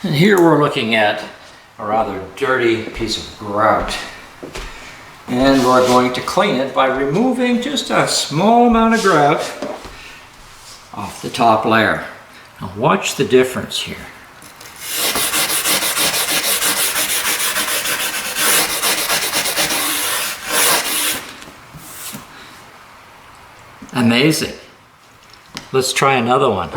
And here we're looking at a rather dirty piece of grout. And we're going to clean it by removing just a small amount of grout off the top layer. Now watch the difference here. Amazing. Let's try another one.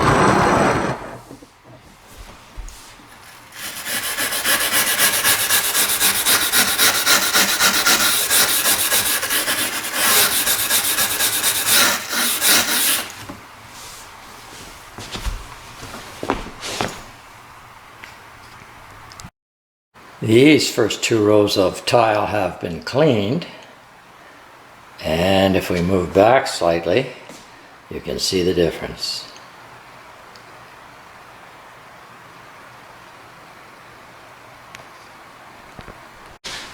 These first two rows of tile have been cleaned, and if we move back slightly, you can see the difference.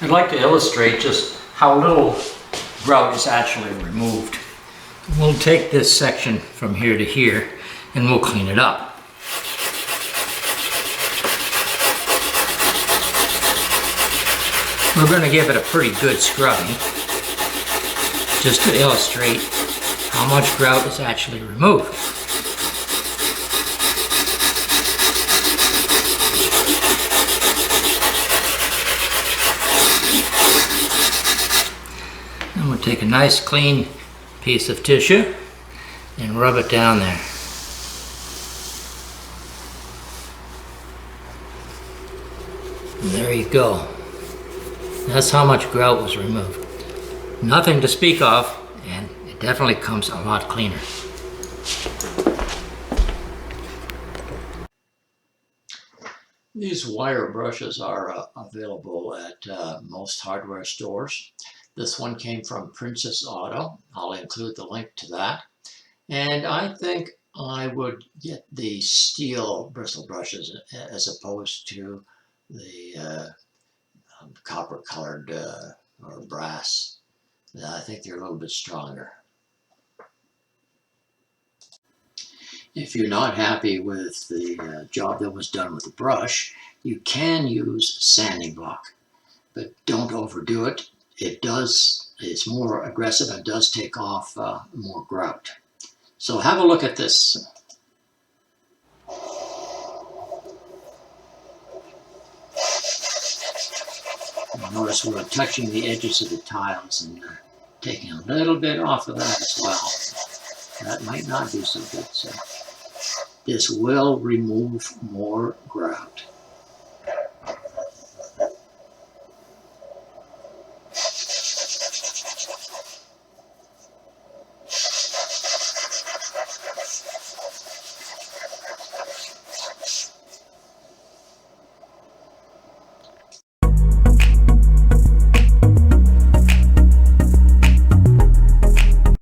I'd like to illustrate just how little grout is actually removed. We'll take this section from here to here and we'll clean it up. We're going to give it a pretty good scrubbing just to illustrate how much grout is actually removed. Then we'll take a nice clean piece of tissue and rub it down there. And there you go. That's how much grout was removed. Nothing to speak of, and it definitely comes a lot cleaner. These wire brushes are available at most hardware stores. This one came from Princess Auto. I'll include the link to that. And I think I would get the steel bristle brushes as opposed to the copper colored or brass. I think they're a little bit stronger. If you're not happy with the job that was done with the brush, you can use sanding block, but don't overdo it. It's more aggressive and does take off more grout. So have a look at this. Notice we're touching the edges of the tiles and taking a little bit off of that as well. That might not be so good. So this will remove more grout.